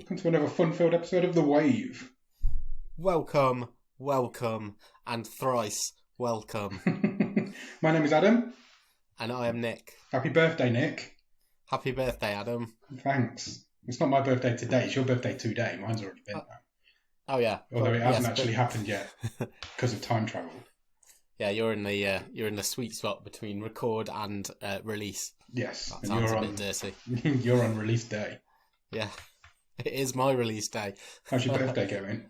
Welcome to another fun-filled episode of The Wave. Welcome, and thrice welcome. My name is Adam. And I am Nick. Happy birthday, Nick. Happy birthday, Adam. Thanks. It's not my birthday today, it's your birthday today. Mine's already been now. Oh yeah. Although it hasn't actually happened yet because of time travel. Yeah, you're in the sweet spot between record and release. Yes. That sounds a bit dirty. You're on release day. Yeah. It is my release day. How's your birthday going?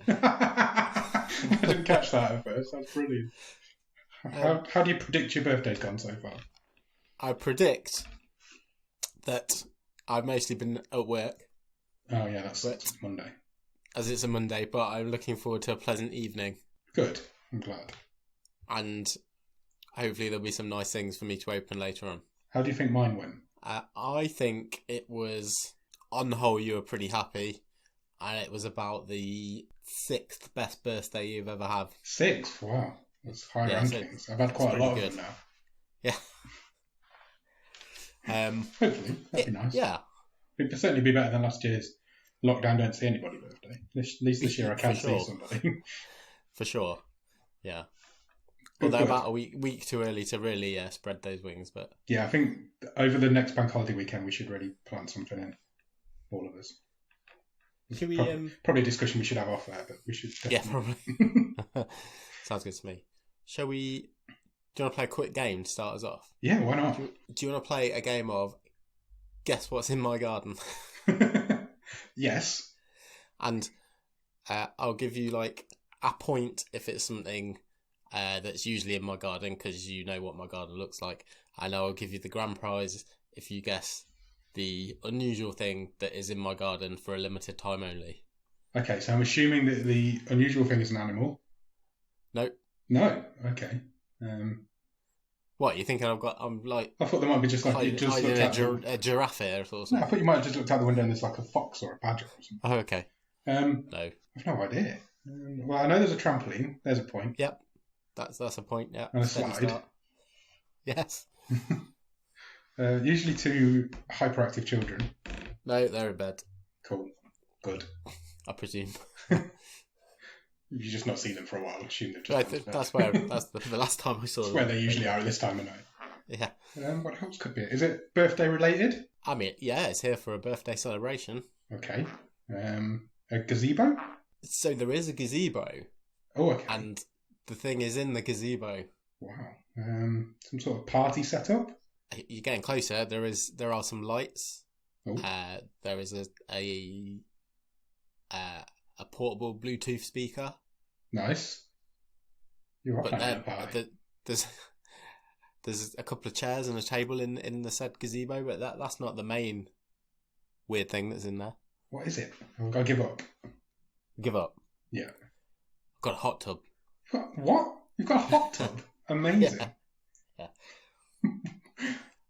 I didn't catch that at first. That's brilliant. How do you predict your birthday's gone so far? I predict that I've mostly been at work. Oh yeah, that's Monday. As it's a Monday, but I'm looking forward to a pleasant evening. Good. I'm glad. And hopefully there'll be some nice things for me to open later on. How do you think mine went? I think it was, on the whole, you were pretty happy. And it was about the 6th best birthday you've ever had. 6th? Wow. That's high rankings. I've had quite a lot of them now. Yeah. Hopefully. That'd be nice. Yeah. It'd certainly be better than last year's lockdown don't see anybody birthday. At least this year I can see somebody. For sure. Yeah. Good. Although about a week too early to really spread those wings, but yeah, I think over the next bank holiday weekend we should really plant something in, all of us. Should we? Probably a discussion we should have off there, but we should. Definitely. Yeah, probably. Sounds good to me. Shall we? Do you want to play a quick game to start us off? Yeah, why not? Do you want to play a game of guess what's in my garden? Yes. And I'll give you like a point if it's something that's usually in my garden, because you know what my garden looks like. And I'll give you the grand prize if you guess the unusual thing that is in my garden for a limited time only. Okay, so I'm assuming that the unusual thing is an animal. No. No. Okay. What, you thinking I'm like? I thought there might be just like you just looked at a giraffe here or something. No, I thought you might have just looked out the window and there's like a fox or a badger or something. Oh, okay. No. I've no idea. Well, I know there's a trampoline. There's a point. Yep. That's a point. Yeah. And a slide. Yes. Usually two hyperactive children. No, they're in bed. Cool. Good. I presume. You've just not seen them for a while. I assume they've just that's the last time I saw them. That's where they usually are at this time of night. Yeah. What else could be? Is it birthday related? I mean, yeah, it's here for a birthday celebration. Okay. A gazebo? So there is a gazebo. Oh, okay. And the thing is in the gazebo. Wow. Some sort of party setup? You're getting closer. There are some lights. Oh. There is a portable Bluetooth speaker. Nice. You're up at party. There's a couple of chairs and a table in the said gazebo, but that's not the main weird thing that's in there. What is it? I've got to give up. Give up? Yeah. I've got a hot tub. What? You've got a hot tub? Amazing. Yeah.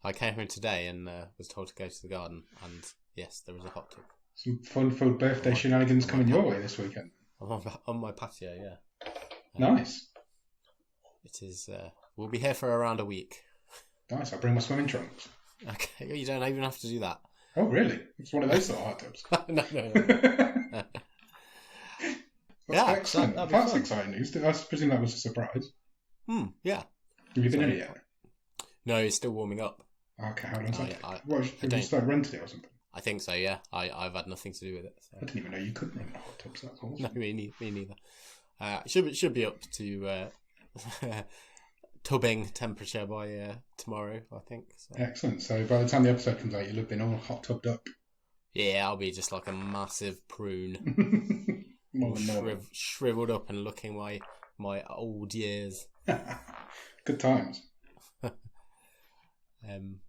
I came home today and was told to go to the garden, and yes, there is a hot tub. Some fun-filled birthday shenanigans coming your way this weekend. I'm on my patio, yeah. Nice. It is. We'll be here for around a week. Nice. I'll bring my swimming trunks. Okay, you don't even have to do that. Oh, really? It's one of those sort of hot tubs. No. Yeah, excellent. That's exciting news. I presume that was a surprise. Yeah. Have you been in it yet? No, it's still warming up. Okay, how long's that? Have you started renting it or something? I think so, yeah. I've had nothing to do with it. So. I didn't even know you could rent a hot tub, so that's awesome. No, me neither. Should be up to tubbing temperature by tomorrow, I think. So. Excellent. So by the time the episode comes out, you'll have been all hot tubbed up. Yeah, I'll be just like a massive prune. Shriveled up and looking my old years. Good times.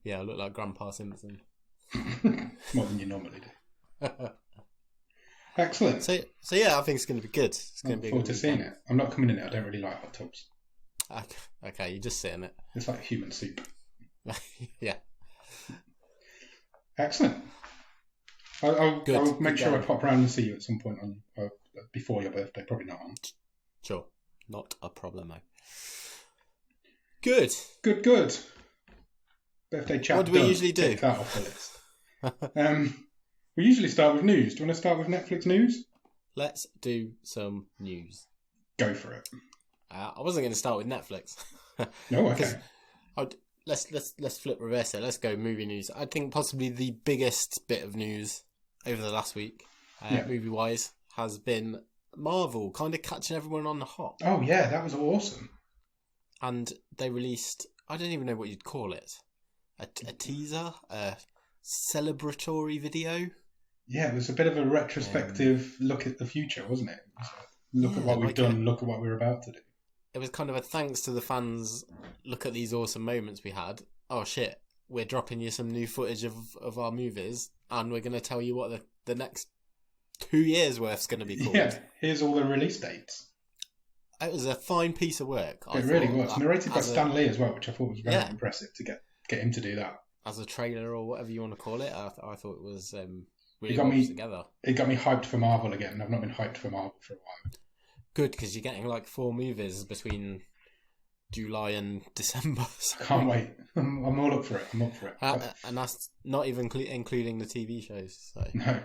Yeah, I look like Grandpa Simpson. More than you normally do. Excellent. So yeah, I think it's going to be good. It's going to be forward to seeing it. I'm not coming in it. I don't really like hot tubs. Okay, you just sit in it. It's like human soup. Yeah. Excellent. I'll make sure I pop around and see you at some point before your birthday. Probably not on. Sure. Not a problemo. Good. Birthday chat. What do we usually do? Take that off the list. We usually start with news. Do you want to start with Netflix news? Let's do some news. Go for it. I wasn't going to start with Netflix. No, okay. Let's flip reverse it. Let's go movie news. I think possibly the biggest bit of news over the last week, movie-wise, has been Marvel kind of catching everyone on the hop. Oh, yeah, that was awesome. And they released, I don't even know what you'd call it, a teaser, a celebratory video. Yeah, it was a bit of a retrospective look at the future, wasn't it? Look at what we've done, look at what we're about to do. It was kind of a thanks to the fans, look at these awesome moments we had. Oh shit, we're dropping you some new footage of our movies, and we're going to tell you what the next 2 years worth's going to be called. Yeah, here's all the release dates. It was a fine piece of work. It really was. Narrated by Stan Lee as well, which I thought was very impressive to get him to do that. As a trailer or whatever you want to call it, I thought it was really well put together. It got me hyped for Marvel again. I've not been hyped for Marvel for a while. Good, because you're getting like 4 movies between July and December. So. Can't wait. I'm all up for it. And that's not even including the TV shows. So. No.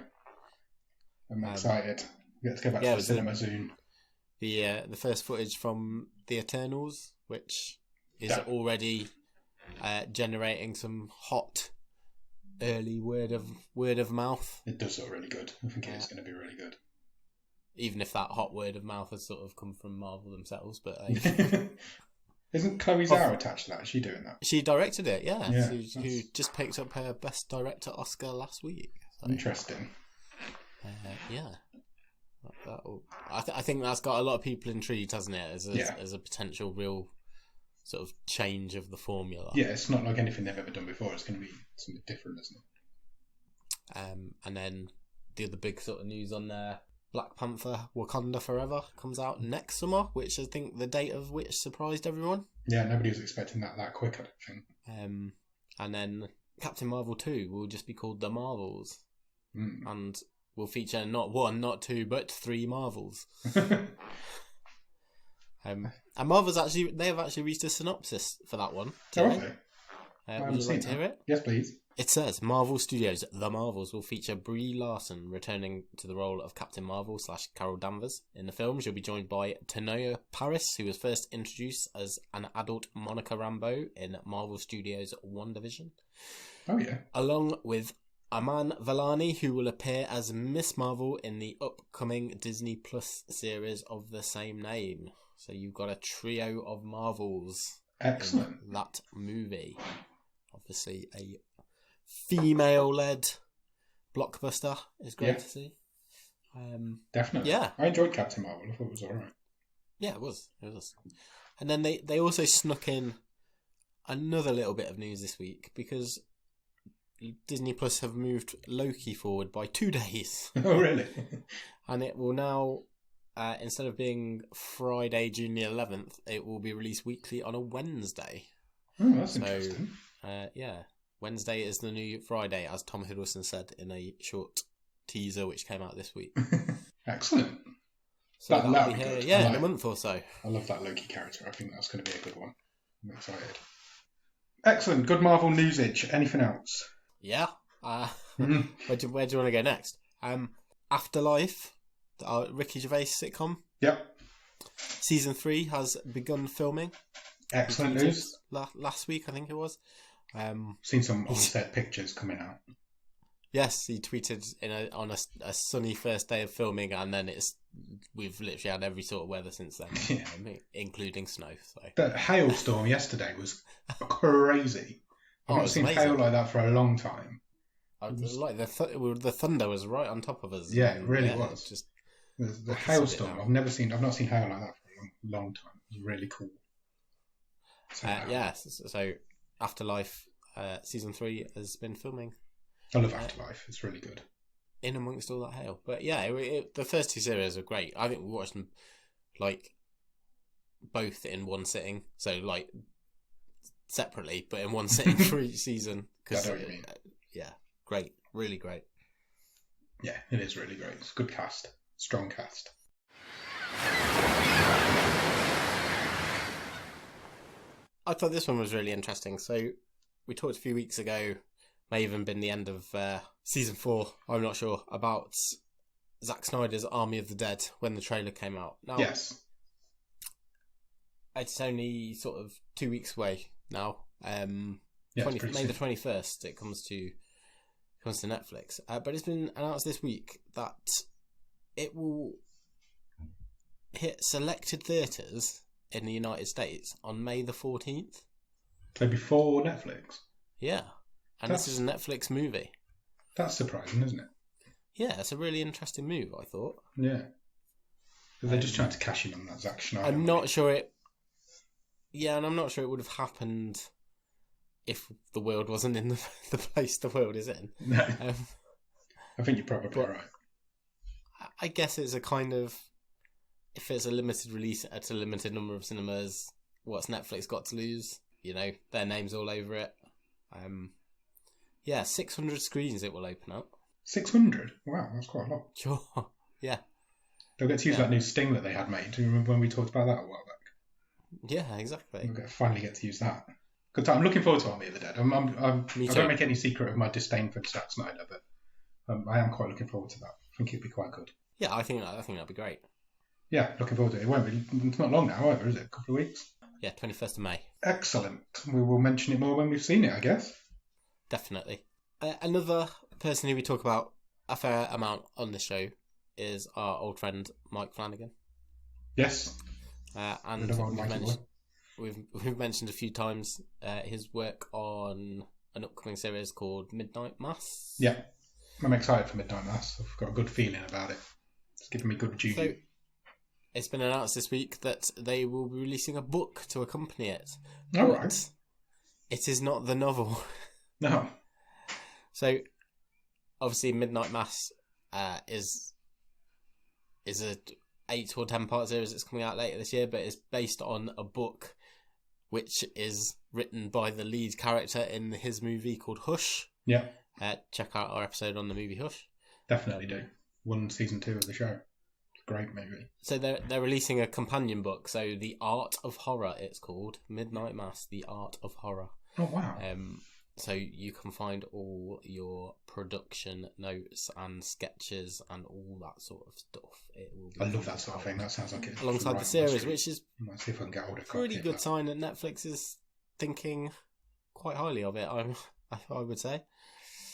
I'm excited. Let's go back to the cinema soon. The first footage from The Eternals, which is already generating some hot early word of mouth. It does look really good. I think it's going to be really good. Even if that hot word of mouth has sort of come from Marvel themselves, but isn't Chloe Zhao attached to that? Is she doing that? She directed it, yeah. Who just picked up her Best Director Oscar last week. So, interesting. Yeah. I think that's got a lot of people intrigued, hasn't it? As a potential real sort of change of the formula. Yeah, it's not like anything they've ever done before. It's going to be something different, isn't it? And then the other big sort of news on there, Black Panther Wakanda Forever comes out next summer, which I think the date of which surprised everyone. Yeah, nobody was expecting that quick, I don't think. And then Captain Marvel 2 will just be called The Marvels. And will feature not 1, not 2, but 3 Marvels. And Marvel's they have actually reached a synopsis for that one today. Would you like to hear it? Yes, please. It says, Marvel Studios' The Marvels will feature Brie Larson returning to the role of Captain Marvel / Carol Danvers. In the film, she'll be joined by Tanoa Paris, who was first introduced as an adult Monica Rambeau in Marvel Studios' WandaVision. Oh, yeah. Along with Aman Vellani, who will appear as Miss Marvel in the upcoming Disney Plus series of the same name. So you've got a trio of Marvels. Excellent. In that movie. Obviously, a female-led blockbuster is great to see. Definitely. Yeah. I enjoyed Captain Marvel. I thought it was alright. Yeah, it was. And then they also snuck in another little bit of news this week, because Disney Plus have moved Loki forward by 2 days. Oh, really? And it will now, instead of being Friday, June the 11th, it will be released weekly on a Wednesday. Oh, that's interesting. Wednesday is the new Friday, as Tom Hiddleston said in a short teaser which came out this week. Excellent. So that'll be here, in a month or so. I love that Loki character. I think that's going to be a good one. I'm excited. Excellent. Good Marvel newsage. Anything else? Yeah. Where do you want to go next? Afterlife, our Ricky Gervais sitcom. Yep. Season 3 has begun filming. Excellent news. Last week, I think it was. Seen some on-set pictures coming out. Yes, he tweeted on a sunny first day of filming, and then we've literally had every sort of weather since then, including snow. So. The hailstorm yesterday was crazy. I've not seen hail like that for a long time. The thunder was right on top of us. Yeah, it really was. Just the hailstorm. I've not seen hail like that for a long time. It was really cool. So Afterlife season 3 has been filming. I love Afterlife. It's really good. In amongst all that hail. But yeah, the first 2 series are great. I think we watched them both in one sitting. So separately, but in one sitting for each season. I know what you mean. Great. Really great. Yeah, it is really great. It's a good cast. Strong cast. I thought this one was really interesting. So we talked a few weeks ago may even been the end of season 4, I'm not sure, about Zack Snyder's Army of the Dead when the trailer came out. Now, yes. It's only sort of 2 weeks away now. May the 21st it comes to Netflix. But it's been announced this week that it will hit selected theatres in the United States on May the 14th. So before Netflix? Yeah. And this is a Netflix movie. That's surprising, isn't it? Yeah, it's a really interesting move, I thought. Yeah. They're just trying to cash in on that Zack Snyder. I'm not sure it... Yeah, and I'm not sure it would have happened if the world wasn't in the place the world is in. No. I think you're probably right. I guess it's a kind of... If it's a limited release at a limited number of cinemas, what's Netflix got to lose? You know, their name's all over it. 600 screens it will open up. 600? Wow, that's quite a lot. Sure, yeah. They'll get to use that new Sting that they had made. Do you remember when we talked about that a while back? Yeah, exactly. We'll finally get to use that. Good time. I'm looking forward to Army of the Dead. I don't make any secret of my disdain for Zack Snyder, but I am quite looking forward to that. I think it'd be quite good. Yeah, I think that'd be great. Yeah, looking forward to it. It won't be. It's not long now, either, is it? A couple of weeks. Yeah, 21st of May. Excellent. We will mention it more when we've seen it, I guess. Definitely. Another person who we talk about a fair amount on this show is our old friend Mike Flanagan. Yes. And we've mentioned a few times his work on an upcoming series called Midnight Mass. Yeah, I'm excited for Midnight Mass. I've got a good feeling about it. It's giving me good juju. So, it's been announced this week that they will be releasing a book to accompany it. All right. It is not the novel. No. So, obviously, Midnight Mass is a 8 or 10 part series that's coming out later this year, but it's based on a book which is written by the lead character in his movie called Hush. Yeah. Check out our episode on the movie Hush. Definitely do. Season 2 of the show. It's a great movie. So they're releasing a companion book. So The Art of Horror, it's called. Midnight Mass, The Art of Horror. Oh, wow. So you can find all your production notes and sketches and all that sort of stuff. I love that sort of thing. That sounds like it. Alongside the series, which is might see if I can get hold of pretty good sign that Netflix is thinking quite highly of it, I would say.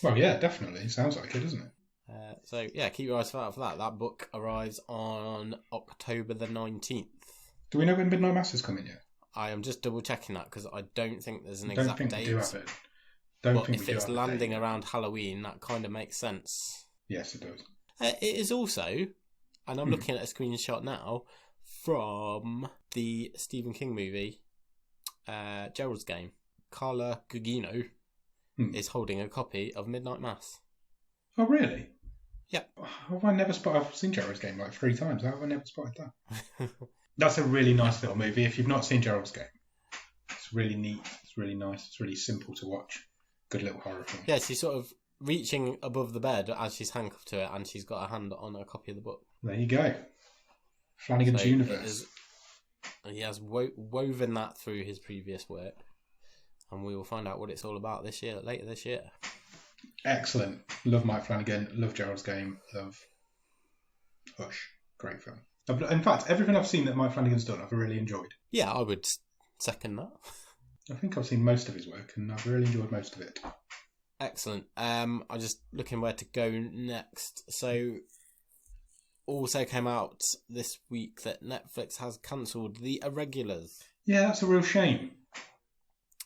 Well, yeah, definitely. Sounds like it, doesn't it? So, yeah, keep your eyes out for that. That book arrives on October the 19th. Do we know when Midnight Mass is coming yet? I am just double checking that because I don't think there's an exact date. We do have it. But if it's landing around Halloween, that kind of makes sense. Yes, it does. It is also, and I'm looking at a screenshot now, from the Stephen King movie, Gerald's Game. Carla Gugino is holding a copy of Midnight Mass. Oh, really? Yep. Have I never spotted? I've seen Gerald's Game like 3 times. How have I never spotted that? That's a really nice little movie. If you've not seen Gerald's Game, it's really neat. It's really nice. It's really simple to watch. Good little horror film. Yeah, she's sort of reaching above the bed as she's handcuffed to it, and she's got her hand on a copy of the book. There you go. Flanagan's universe. He has woven that through his previous work, and we will find out what it's all about later this year. Excellent. Love Mike Flanagan. Love Gerald's Game. Love Hush. Great film. In fact, everything I've seen that Mike Flanagan's done, I've really enjoyed. Yeah, I would second that. I think I've seen most of his work, and I've really enjoyed most of it. Excellent. I'm just looking where to go next. So, also came out this week that Netflix has cancelled The Irregulars. Yeah, that's a real shame.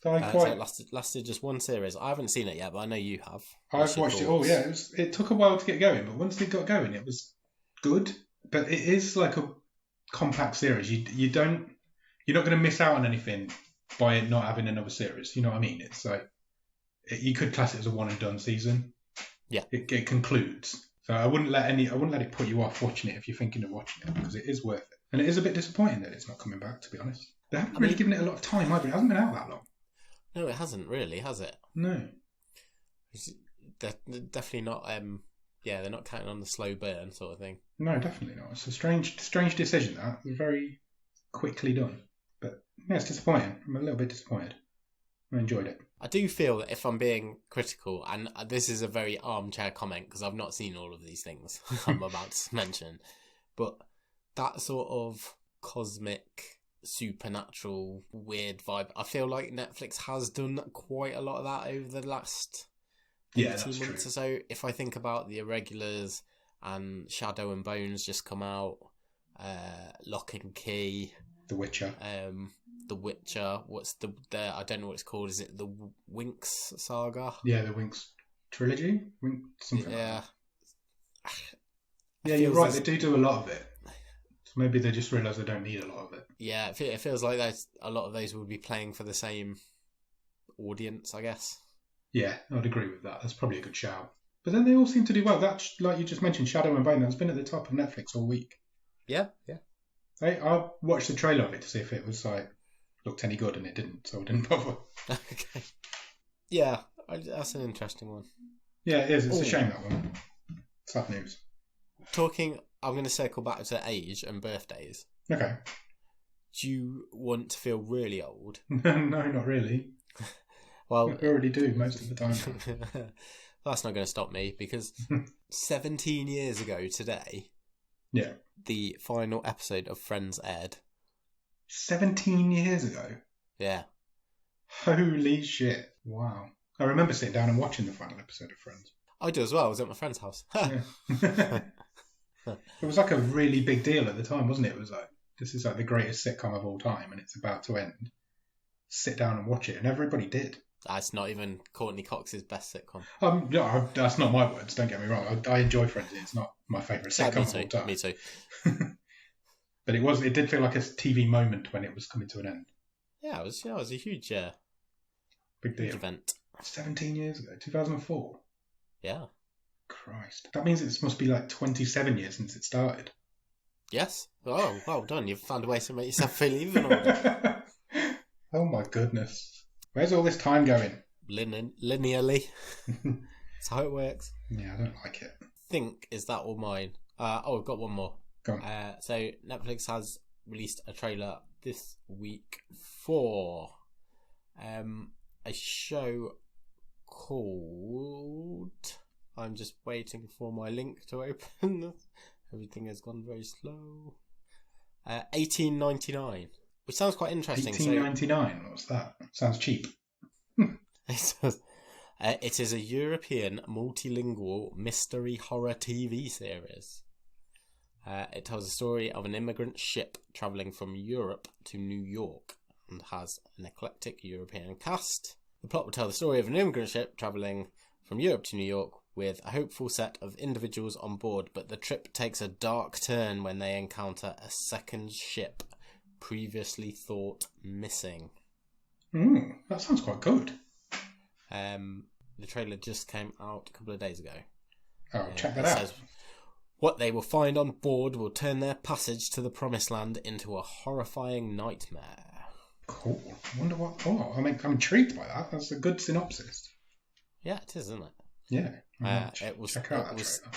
So it lasted just one series. I haven't seen it yet, but I know you have. I've watched it all, yeah. It took a while to get going, but once it got going, it was good. But it is like a compact series. You're not going to miss out on anything by it not having another series. You know what I mean? It's like you could class it as a one and done season. Yeah, it concludes. So I wouldn't let it put you off watching it if you're thinking of watching it, because it is worth it. And it is a bit disappointing that it's not coming back, to be honest. They haven't really given it a lot of time either. It hasn't been out that long. No, it hasn't really, has it? No. They're definitely not. They're not counting on the slow burn sort of thing. No, definitely not. It's a strange decision. That it was very quickly done. But yeah, it's disappointing. I'm a little bit disappointed. I enjoyed it. I do feel that if I'm being critical, and this is a very armchair comment because I've not seen all of these things I'm about to mention, but that sort of cosmic, supernatural, weird vibe, I feel like Netflix has done quite a lot of that over the last 18 months or so. If I think about The Irregulars and Shadow and Bones just come out, Lock and Key, The Witcher. The Witcher. What's the I don't know what it's called. Is it the Winx saga? Yeah, the Winx trilogy. Something like that. Yeah, you're right. They do a lot of it. So maybe they just realise they don't need a lot of it. Yeah, it feels like a lot of those would be playing for the same audience, I guess. Yeah, I'd agree with that. That's probably a good shout. But then they all seem to do well. That, like you just mentioned, Shadow and Bone, that's been at the top of Netflix all week. Yeah. I watched the trailer of it to see if it was looked any good, and it didn't, so I didn't bother. Okay. Yeah, that's an interesting one. Yeah, it is. It's a shame, that one. Sad news. I'm going to circle back to age and birthdays. Okay. Do you want to feel really old? No, not really. Well, I already do most of the time. That's not going to stop me, because 17 years ago today, yeah, the final episode of Friends aired. 17 years ago? Yeah. Holy shit. Wow. I remember sitting down and watching the final episode of Friends. I do as well. I was at my friend's house. It was like a really big deal at the time, wasn't it? It was like, this is like the greatest sitcom of all time and it's about to end. Sit down and watch it, and everybody did. That's not even Courtney Cox's best sitcom. No, that's not my words, don't get me wrong. I enjoy Friends. It's not my favourite sitcom of all time. Me too. But it did feel like a TV moment when it was coming to an end. Yeah, it was a huge big deal. Huge event. 17 years ago, 2004. Yeah. Christ. That means it must be like 27 years since it started. Yes. Oh, well done. You've found a way to make yourself feel even older. Oh my goodness. Where's all this time going? Linearly. That's how it works. Yeah, I don't like it. Is that all mine? I've got one more. Go on. So Netflix has released a trailer this week for a show called... I'm just waiting for my link to open. Everything has gone very slow. 1899, which sounds quite interesting. 1899? What's that? Sounds cheap. It is a European multilingual mystery horror TV series. It tells the story of an immigrant ship travelling from Europe to New York and has an eclectic European cast. The plot will tell the story of an immigrant ship travelling from Europe to New York with a hopeful set of individuals on board, but the trip takes a dark turn when they encounter a second ship previously thought missing. That sounds quite good. The trailer just came out a couple of days ago. Oh, check that out. Says, what they will find on board will turn their passage to the promised land into a horrifying nightmare. Cool. I wonder what... Oh, I'm intrigued by that. That's a good synopsis. Yeah, it is, isn't it? Yeah. Check out that trailer.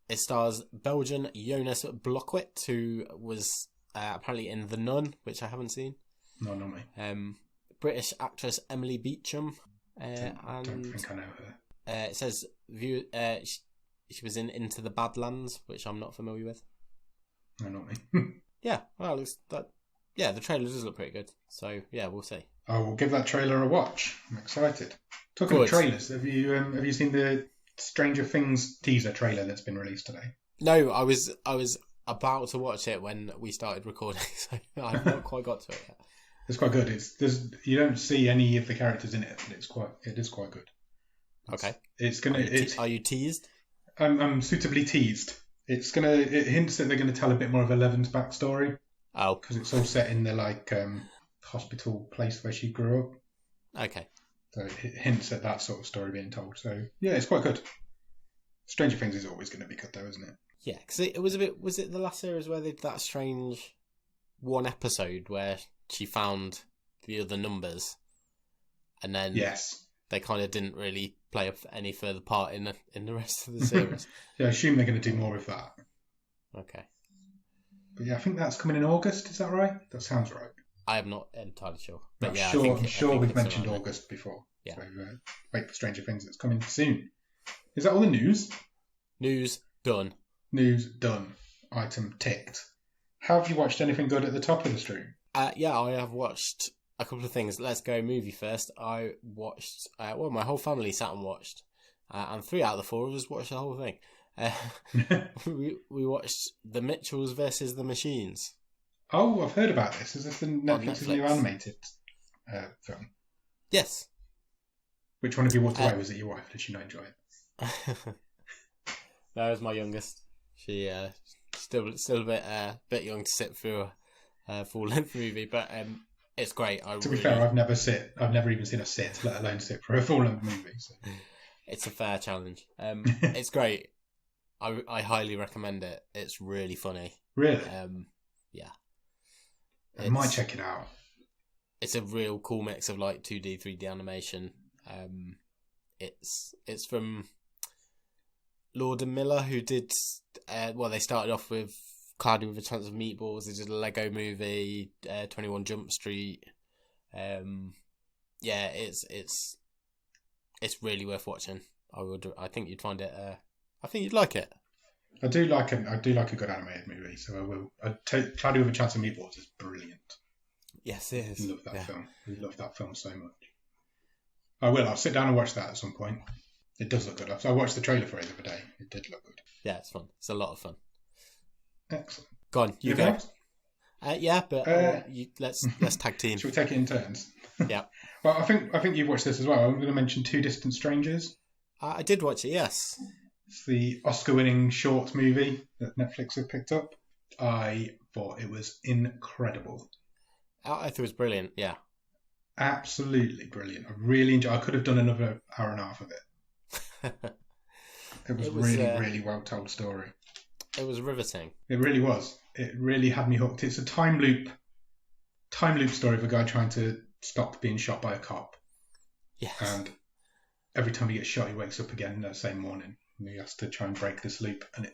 It stars Belgian Jonas Blokwit, who was apparently in The Nun, which I haven't seen. No, not me. British actress Emily Beecham. Don't think I know her. It says she was in Into the Badlands, which I'm not familiar with. No, not me. Yeah, well, the trailer does look pretty good. So yeah, we'll see. I will give that trailer a watch. I'm excited. Talking of trailers, have you seen the Stranger Things teaser trailer that's been released today? No, I was about to watch it when we started recording, so I've not quite got to it yet. It's quite good. You don't see any of the characters in it, but it is quite good. Okay. Are you teased? I'm suitably teased. It hints that they're going to tell a bit more of Eleven's backstory. Oh. Because it's all set in the hospital place where she grew up. Okay. So it hints at that sort of story being told. So yeah, it's quite good. Stranger Things is always going to be good though, isn't it? Yeah, because it was a bit... Was it the last series where they did that strange one episode where she found the other numbers and then yes, they kind of didn't really play any further part in the rest of the series? Yeah, I assume they're going to do more of that. Okay. But yeah, I think that's coming in August, is that right? That sounds right. I am not entirely sure. But I'm yeah, sure, I think we've it's mentioned around there. August before. Yeah. So wait for Stranger Things. It's coming soon. Is that all the news? News done. News done. Item ticked. Have you watched anything good at the top of the stream? Yeah, I have watched a couple of things. Let's go movie first. I watched, my whole family sat and watched, and 3 out of the 4 of us watched the whole thing. We watched The Mitchells versus the Machines. Oh, I've heard about this. Is this the Netflix's new animated film? Yes. Which one of you walked away? Was it your wife? Did she not enjoy it? That was my youngest. She still a bit young to sit through a full length movie, but it's great. To be fair, I've never even seen her sit, let alone sit for a full length movie. So. It's a fair challenge. It's great. I highly recommend it. It's really funny. Really? Yeah. I might check it out. It's a real cool mix of like 2D, 3D animation. It's from Lord and Miller, who did they started off with Cloudy with a Chance of Meatballs. They did a Lego Movie, 21 Jump Street. It's really worth watching. I think you'd find it. I think you'd like it. I do like a good animated movie, so I will. Cloudy with a Chance of Meatballs is brilliant. Yes, it is. I love that film. I love that film so much. I will. I'll sit down and watch that at some point. It does look good. I watched the trailer for it the other day. It did look good. Yeah, it's fun. It's a lot of fun. Excellent. Go on, you go. Yeah, but let's tag team. Should we take it in turns? Yeah. Well, I think you've watched this as well. I'm going to mention Two Distant Strangers. I did watch it. Yes. It's the Oscar-winning short movie that Netflix have picked up. I thought it was incredible. I thought it was brilliant. Yeah. Absolutely brilliant. I really enjoyed. I could have done another hour and a half of it. It was really well told story. It was riveting. It really was. It really had me hooked. It's a time loop story of a guy trying to stop being shot by a cop. Yes. And every time he gets shot, he wakes up again that same morning, and he has to try and break this loop. And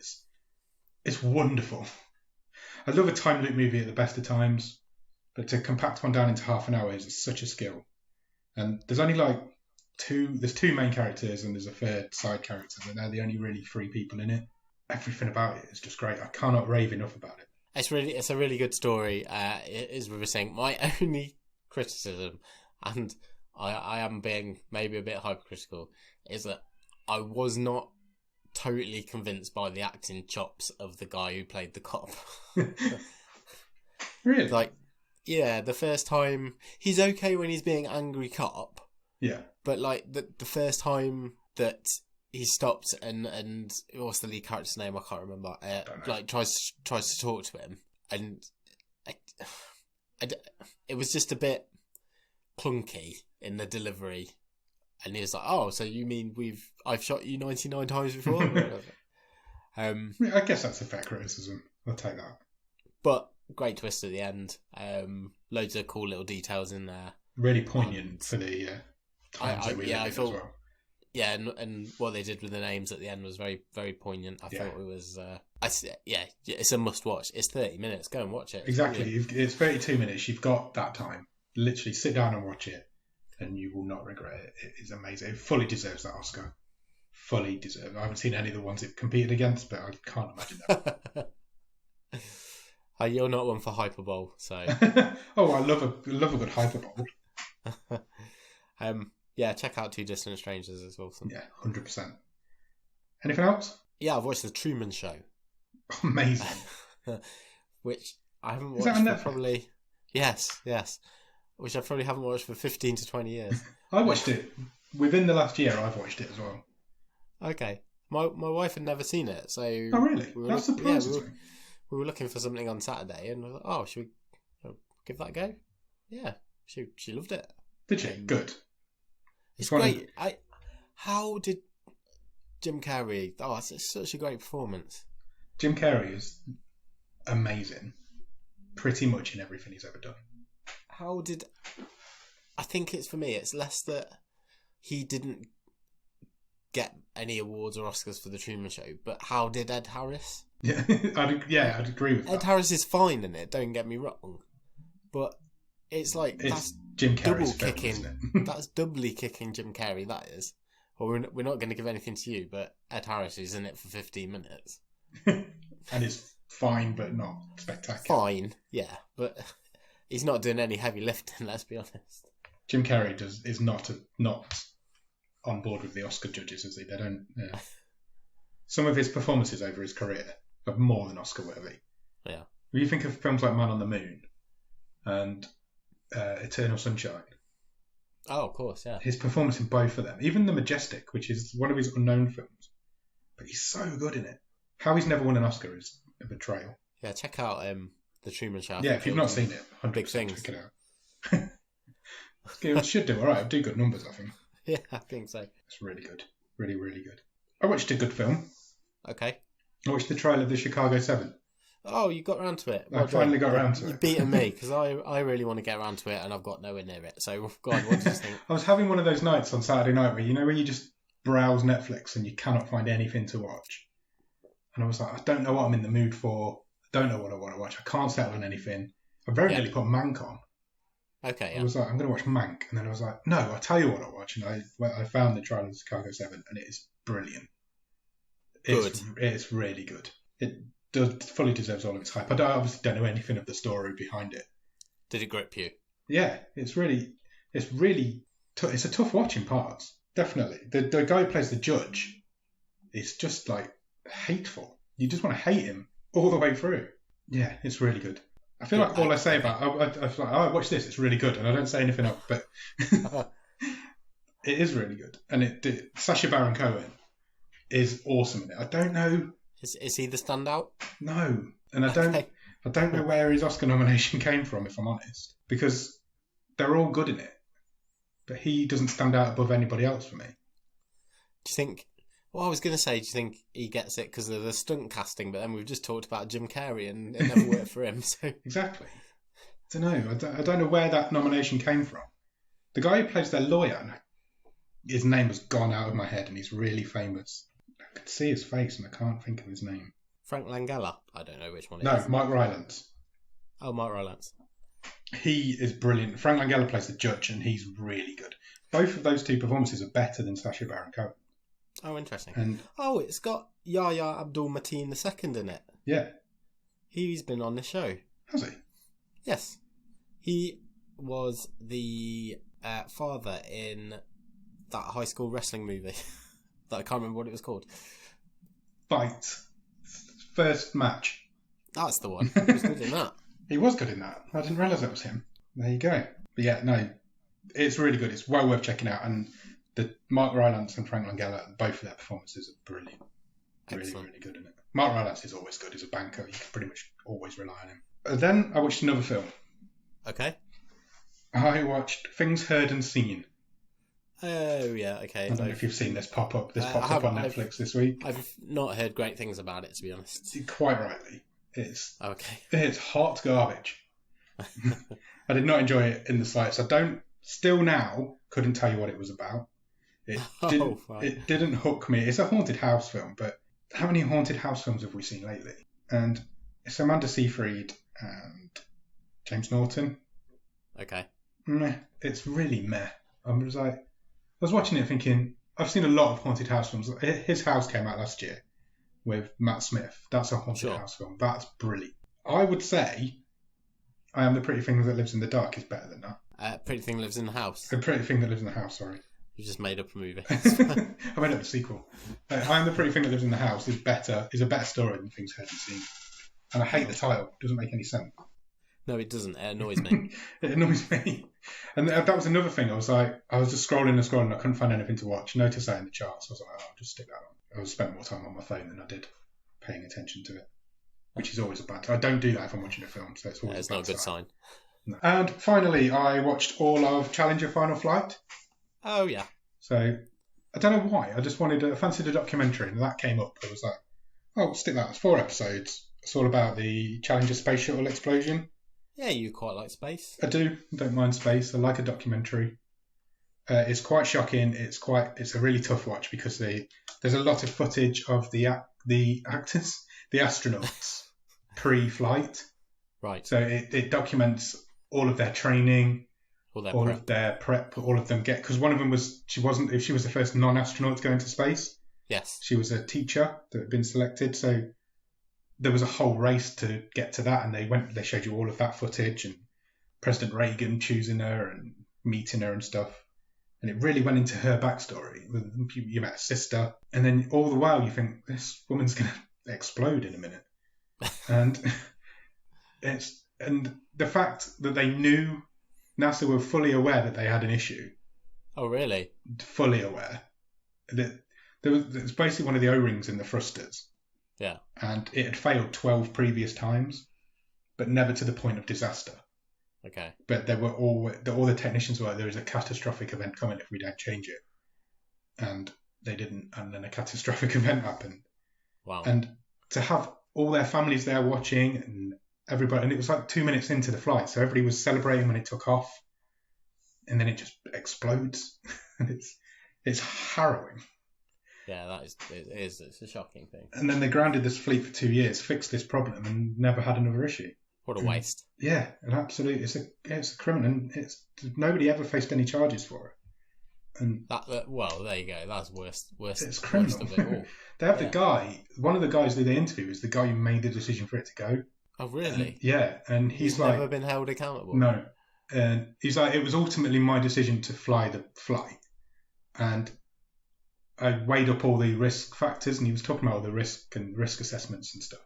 it's wonderful. I love a time loop movie at the best of times, but to compact one down into half an hour is such a skill. And there's only there's 2 main characters and there's a third side character, and they're the only really 3 people in it. Everything about it is just great. I cannot rave enough about it. It's a really good story. It is riveting. My only criticism, and I am being maybe a bit hypercritical, is that I was not totally convinced by the acting chops of the guy who played the cop. Really? The first time he's okay when he's being angry cop. Yeah. But the first time that he stopped and what's the lead character's name? I can't remember. Tries to talk to him, and it was just a bit clunky in the delivery. And he was like, "Oh, so you mean I've shot you 99 times before?" I guess that's a fair criticism. I'll take that. But great twist at the end. Loads of cool little details in there. Really poignant for the times that we live in as well. Yeah, and what they did with the names at the end was very, very poignant. I thought it was. It's a must-watch. It's 30 minutes. Go and watch it. Exactly. It's 32 minutes. You've got that time. Literally, sit down and watch it, and you will not regret it. It is amazing. It fully deserves that Oscar. Fully deserves. I haven't seen any of the ones it competed against, but I can't imagine that. You're not one for hyperbole, so. Oh, I love a good hyperbole. Yeah, check out Two Distant Strangers as well. Yeah, 100%. Anything else? Yeah, I've watched The Truman Show. Amazing. Which I haven't watched Is that on for Netflix? probably... Yes. Which I probably haven't watched for 15 to 20 years. I watched it. Within the last year, I've watched it as well. Okay. My wife had never seen it, so... Oh, really? That surprises me. We were looking for something on Saturday, and I was like, "Oh, should we give that a go?" Yeah, she loved it. Did she? Good. It's great. How did Jim Carrey? Oh, it's such a great performance. Jim Carrey is amazing, pretty much in everything he's ever done. I think it's for me. It's less that he didn't get any awards or Oscars for The Truman Show, but how did Ed Harris? Yeah, I'd agree with that. Ed Harris is fine in it, don't get me wrong. But It's like It's that's Jim Carrey's double film, kicking. isn't it? That's doubly kicking Jim Carrey. That is. Well, we're not going to give anything to you, but Ed Harris is in it for 15 minutes. And it's fine, but not spectacular. Fine, yeah, but he's not doing any heavy lifting. Let's be honest. Jim Carrey is not on board with the Oscar judges, is he? They don't. Some of his performances over his career are more than Oscar worthy. Yeah. When you think of films like Man on the Moon and Eternal Sunshine. Oh, of course, yeah. His performance in both of them, even The Majestic, which is one of his unknown films, but he's so good in it. How he's never won an Oscar is a betrayal. Yeah, check out The Truman Show. Yeah, if you've not seen it, 100% Big things. check it out. It should do all right. It'll do good numbers, I think. Yeah, I think so. It's really good. Really, really good. I watched a good film. Okay. I watched the trial of the Chicago 7. Oh, you got around to it. I finally got around to it. You've beaten me, because I really want to get around to it, and I've got nowhere near it. So, go on, what do you think? I was having one of those nights on Saturday night where, when you just browse Netflix and you cannot find anything to watch. And I was like, I don't know what I'm in the mood for. I don't know what I want to watch. I can't settle on anything. I very nearly put Mank on. Okay, yeah. I was like, I'm going to watch Mank. And then I was like, no, I'll tell you what I'll watch. And I found the trial of the Chicago 7, and it is brilliant. It's really good. It fully deserves all of its hype. I obviously don't know anything of the story behind it. Did it grip you? Yeah, it's a tough watch in parts. Definitely. The guy who plays the judge is just like hateful. You just want to hate him all the way through. Yeah, it's really good. I feel like all I say about I feel like, I watch this, it's really good, and I don't say anything else, but it is really good. And Sacha Baron Cohen is awesome in it. I don't know. Is he the standout? No, and I don't know where his Oscar nomination came from, if I'm honest, because they're all good in it, but he doesn't stand out above anybody else for me. Do you think? Well, I was going to say, do you think he gets it because of the stunt casting? But then we've just talked about Jim Carrey, and it never worked for him. So exactly. I don't know. I don't know where that nomination came from. The guy who plays their lawyer, his name has gone out of my head, and he's really famous. I can see his face, and I can't think of his name. Frank Langella. I don't know which one it is. No, Mike Rylance. Oh, Mike Rylance. He is brilliant. Frank Langella plays the judge, and he's really good. Both of those two performances are better than Sacha Baron Cohen. Oh, interesting. And it's got Yahya Abdul-Mateen II in it. Yeah. He's been on the show. Has he? Yes. He was the father in that high school wrestling movie that I can't remember what it was called. Fight. First match. That's the one. He was good in that. He was good in that. I didn't realise that was him. There you go. But yeah, no, it's really good. It's well worth checking out. And the Mark Rylance and Frank Langella, both of their performances are brilliant. Really, really good in it. Mark Rylance is always good. He's a banker. You can pretty much always rely on him. Then I watched another film. Okay. I watched Things Heard and Seen. Oh, yeah, okay. I don't know if you've seen this pop up. This popped up on Netflix this week. I've not heard great things about it, to be honest. Quite rightly. It's hot garbage. I did not enjoy it in the slightest. Still now, couldn't tell you what it was about. It didn't hook me. It's a haunted house film, but how many haunted house films have we seen lately? And it's Amanda Seyfried and James Norton. Okay. Meh. It's really meh. I was watching it thinking, I've seen a lot of haunted house films. His House came out last year with Matt Smith. That's a haunted house film. That's brilliant. I would say I Am the Pretty Thing That Lives in the Dark is better than that. Pretty Thing Lives in the House. The Pretty Thing That Lives in the House, sorry. You just made up a movie. I made up a sequel. I Am the Pretty Thing That Lives in the House is a better story than Things Heard and Seen. And I hate the title. It doesn't make any sense. No, it doesn't. It annoys me. It annoys me. And that was another thing. I was just scrolling and scrolling. I couldn't find anything to watch. Noticed that in the charts. I was like, I'll just stick that on. I spent more time on my phone than I did paying attention to it, which is always a bad time. I don't do that if I'm watching a film, so it's always not a good sign. No. And finally, I watched all of Challenger Final Flight. Oh, yeah. So, I don't know why. I fancied a documentary, and that came up. I was like, oh, stick that. It's 4 episodes. It's all about the Challenger space shuttle explosion. Yeah, you quite like space. I do. I don't mind space. I like a documentary. It's quite shocking. It's a really tough watch because there's a lot of footage of the actors, the astronauts, pre-flight. Right. So it documents all of their training, All their all prep. of their prep, all of them get, because one of them was, she was the first non-astronaut to go into space. Yes. She was a teacher that had been selected, so there was a whole race to get to that, and they showed you all of that footage, and President Reagan choosing her and meeting her and stuff. And it really went into her backstory. You met a sister, and then all the while you think, this woman's going to explode in a minute. And the fact that they knew, NASA were fully aware that they had an issue. Oh, really? Fully aware. That it's basically one of the O-rings in the thrusters. Yeah. And it had failed 12 previous times, but never to the point of disaster. Okay. But there were all the technicians were like, there is a catastrophic event coming if we don't change it. And they didn't, and then a catastrophic event happened. Wow. And to have all their families there watching, and everybody, and it was like 2 minutes into the flight, so everybody was celebrating when it took off, and then it just explodes. And it's harrowing. Yeah, it's a shocking thing. And then they grounded this fleet for 2 years, fixed this problem, and never had another issue. What a waste. Yeah, and absolutely, it's a criminal, and nobody ever faced any charges for it. And well, there you go. That's worst. It's criminal. Worst of it all. They have the guy. One of the guys that they interview is the guy who made the decision for it to go. Oh, really? And he's like, never been held accountable. No, and he's like, it was ultimately my decision to fly the flight, and I weighed up all the risk factors, and he was talking about all the risk assessments and stuff.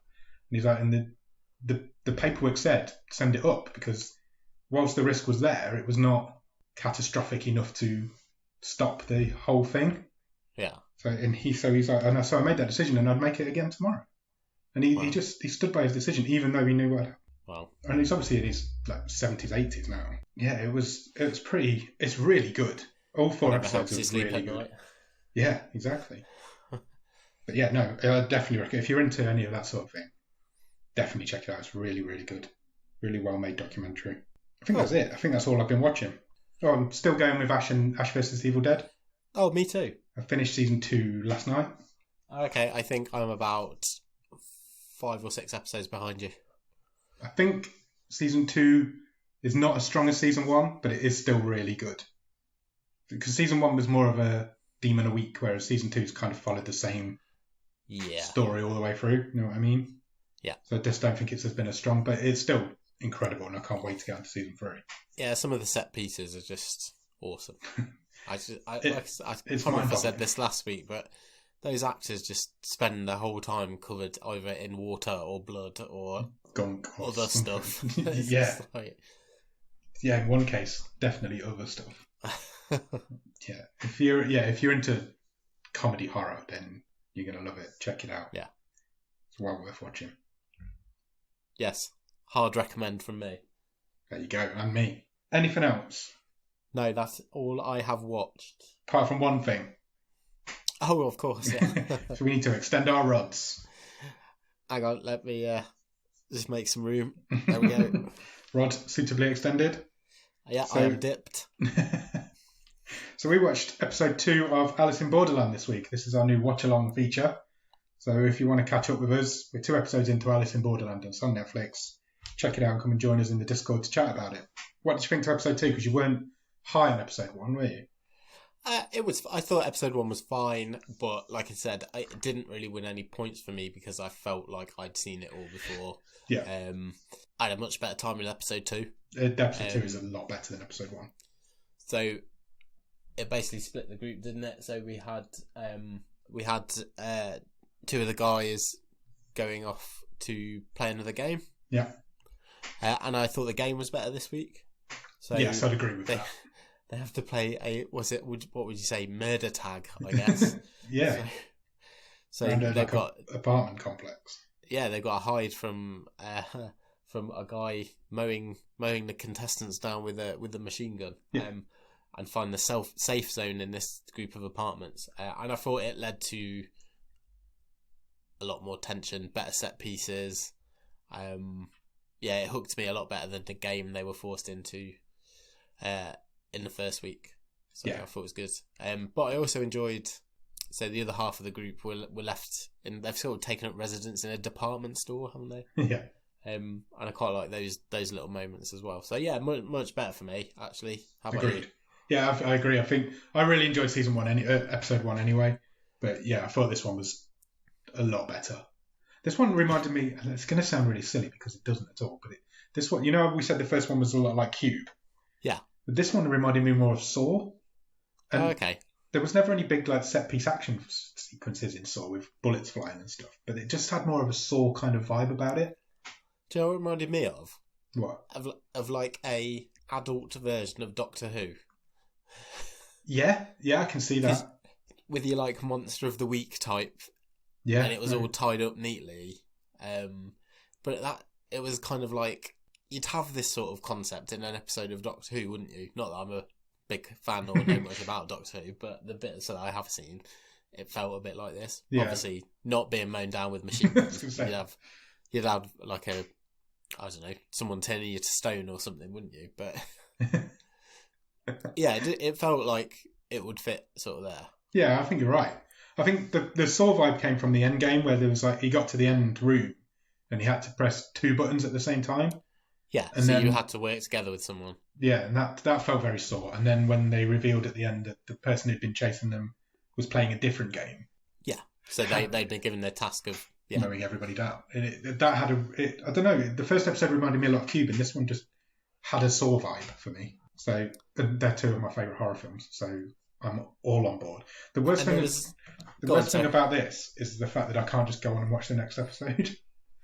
And he's like, and the paperwork said send it up, because whilst the risk was there, it was not catastrophic enough to stop the whole thing. Yeah. So he's like, and so I made that decision, and I'd make it again tomorrow. And he stood by his decision, even though he knew what happened. Wow. And he's obviously in his like 70s, 80s now. Yeah, it's really good. All 4 episodes are really good. Night. Yeah, exactly. But yeah, no, I definitely recommend, if you're into any of that sort of thing, definitely check it out. It's really, really good. Really well made documentary. I think that's it. I think that's all I've been watching. Oh, I'm still going with Ash vs. Evil Dead. Oh, me too. I finished season 2 last night. Okay, I think I'm about 5 or 6 episodes behind you. I think season 2 is not as strong as season 1, but it is still really good. Because season 1 was more of a demon a week, whereas season 2's kind of followed the same story all the way through. You know what I mean? Yeah. So I just don't think it's been as strong, but it's still incredible, and I can't wait to get into season 3. Yeah, some of the set pieces are just awesome. I can't it's remember if I said this last week, but those actors just spend the whole time covered either in water or blood or gunk or other stuff. Yeah. Yeah, in one case, definitely other stuff. Yeah. If you're into comedy horror, then you're gonna love it. Check it out. Yeah. It's well worth watching. Yes. Hard recommend from me. There you go, and me. Anything else? No, that's all I have watched. Apart from one thing. Oh, of course, yeah. So we need to extend our rods. Hang on, let me just make some room. There we go. Rod suitably extended. Yeah, I am dipped. So we watched episode 2 of Alice in Borderland this week. This is our new watch-along feature. So if you want to catch up with us, we're 2 episodes into Alice in Borderland. It's on Netflix. Check it out and come and join us in the Discord to chat about it. What did you think to episode 2? Because you weren't high on episode 1, were you? I thought episode 1 was fine, but like I said, it didn't really win any points for me because I felt like I'd seen it all before. Yeah. I had a much better time in episode 2. Episode 2 is a lot better than episode 1. So it basically split the group, didn't it? So we had 2 of the guys going off to play another game. Yeah. And I thought the game was better this week. So yes, I'd agree with that. They have to play what would you say, murder tag, I guess. Yeah. So they've got apartment complex. Yeah, they've got to hide from a guy mowing the contestants down with a machine gun. Yeah. And find the safe zone in this group of apartments. And I thought it led to a lot more tension, better set pieces. It hooked me a lot better than the game they were forced into in the first week. So yeah. I thought it was good. But I also enjoyed. So the other half of the group were left in. They've sort of taken up residence in a department store, haven't they? Yeah. And I quite like those little moments as well. So yeah, much better for me actually. How about Agreed. you? Yeah, I agree. I think I really enjoyed season one, episode one anyway. But yeah, I thought this one was a lot better. This one reminded me, and it's going to sound really silly because it doesn't at all, but this one, we said the first one was a lot like Cube. Yeah. But this one reminded me more of Saw. And Okay. there was never any big set piece action sequences in Saw with bullets flying and stuff, but it just had more of a Saw kind of vibe about it. Do you know what it reminded me of? What? Of like a adult version of Doctor Who. Yeah, I can see that. With your like monster of the week type. Yeah. And it was all tied up neatly. But it was kind of like you'd have this sort of concept in an episode of Doctor Who, wouldn't you? Not that I'm a big fan or know much about Doctor Who, but the bits that I have seen, it felt a bit like this. Yeah. Obviously, not being mown down with machine guns. You'd have like I don't know, someone turning you to stone or something, wouldn't you? But yeah, it felt like it would fit sort of there. Yeah, I think you're right. I think the Saw vibe came from the end game where there was like he got to the end room and he had to press 2 buttons at the same time. Yeah, and so then, you had to work together with someone. Yeah, and that felt very Saw. And then when they revealed at the end that the person who'd been chasing them was playing a different game. Yeah, so they'd been given their task of mowing everybody down. And that had I don't know, the first episode reminded me a lot of Cube, and this one just had a Saw vibe for me. So they're 2 of my favourite horror films. So I'm all on board. The worst thing about this is the fact that I can't just go on and watch the next episode.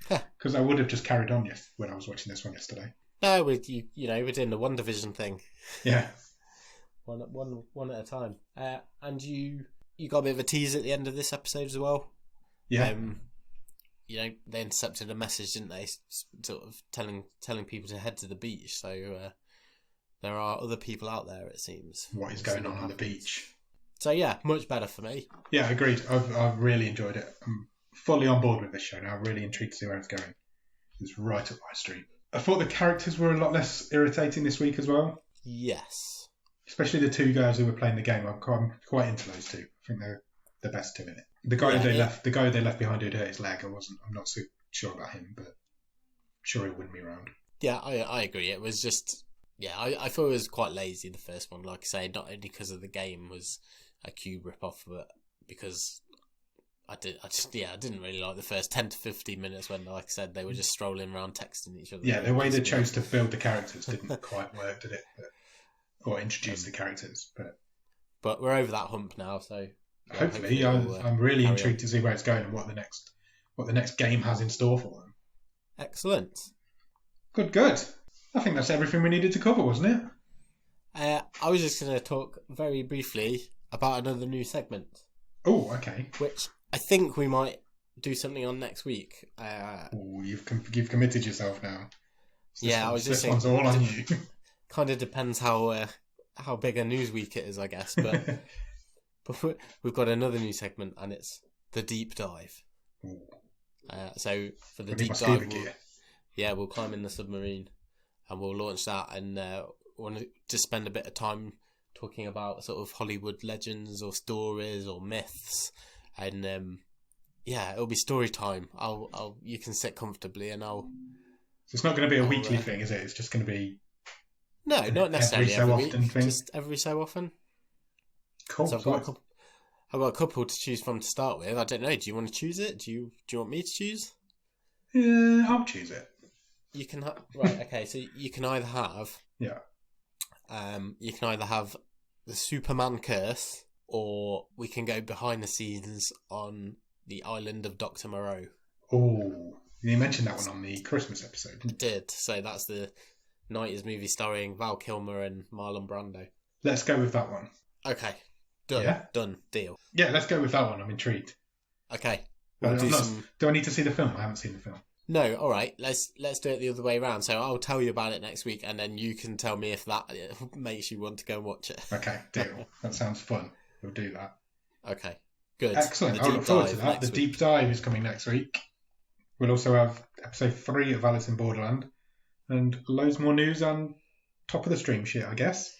Because I would have just carried on when I was watching this one yesterday. No, we're doing the WandaVision thing. Yeah. One at a time. And you got a bit of a tease at the end of this episode as well. Yeah. They intercepted a message, didn't they? Sort of telling people to head to the beach. So there are other people out there, it seems. What is going on the beach? So yeah, much better for me. Yeah, agreed. I've really enjoyed it. I'm fully on board with this show now. I'm really intrigued to see where it's going. It's right up my street. I thought the characters were a lot less irritating this week as well. Yes. Especially the 2 guys who were playing the game. I'm quite into those 2. I think they're the best 2 in it. The guy they left behind who'd hurt his leg. I'm not so sure about him, but I'm sure he'll win me round. Yeah, I agree. It was just I thought it was quite lazy, the first one. Like I say, not only because of the game was a Cube rip-off, but because I didn't really like the first 10 to 15 minutes when, like I said, they were just strolling around texting each other. Yeah, the way they chose to build the characters didn't quite work, did it? Or introduce the characters, but we're over that hump now, so hopefully I'm really intrigued to see where it's going and what the next game has in store for them. Excellent. Good. I think that's everything we needed to cover, wasn't it? I was just going to talk very briefly about another new segment. Oh, okay. Which I think we might do something on next week. You've committed yourself now. I was just saying, this one's all on you. Kind of depends how big a news week it is, I guess. But we've got another new segment, and it's the deep dive. So for the deep dive, we'll climb in the submarine, and we'll launch that, and want to just spend a bit of time talking about sort of Hollywood legends or stories or myths, and it'll be story time. You can sit comfortably, and So it's not going to be a weekly thing, is it? It's just going to be not necessarily every week, often thing. Just every so often. Cool. So I've got a couple to choose from to start with. I don't know. Do you want to choose it? Do you want me to choose? Yeah, I'll choose it. You can right. Okay, so you can either have you can either have the Superman curse, or we can go behind the scenes on the island of Dr. Moreau. Oh, you mentioned that one on the Christmas episode. I did. So that's the 90s movie starring Val Kilmer and Marlon Brando. Let's go with that one. Okay. Done. Yeah? Done. Deal. Yeah, let's go with that one. I'm intrigued. Okay. Do I need to see the film? I haven't seen the film. No, all right. Let's do it the other way around. So I'll tell you about it next week, and then you can tell me if that makes you want to go and watch it. Okay, deal. That sounds fun. We'll do that. Okay, good. Excellent. I look forward to that. The deep dive is coming next week. We'll also have episode 3 of Alice in Borderland, and loads more news and top of the stream shit, I guess.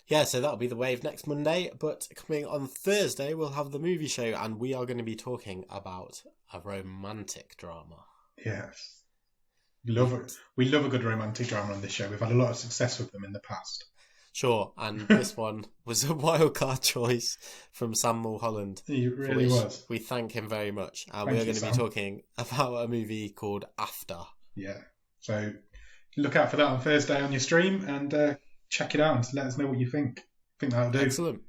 Yeah, so that'll be the wave next Monday. But coming on Thursday, we'll have the movie show, and we are going to be talking about a romantic drama. Yes. We love a good romantic drama on this show. We've had a lot of success with them in the past. Sure, and this one was a wildcard choice from Sam Mulholland. He really was. We thank him very much. Thank we're you, going to Sam. be talking about a movie called After. Yeah. So look out for that on Thursday on your stream and check it out and let us know what you think. I think that'll do. Excellent.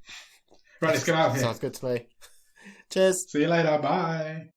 Right, let's get out of here. Sounds good to me. Cheers. See you later. Bye.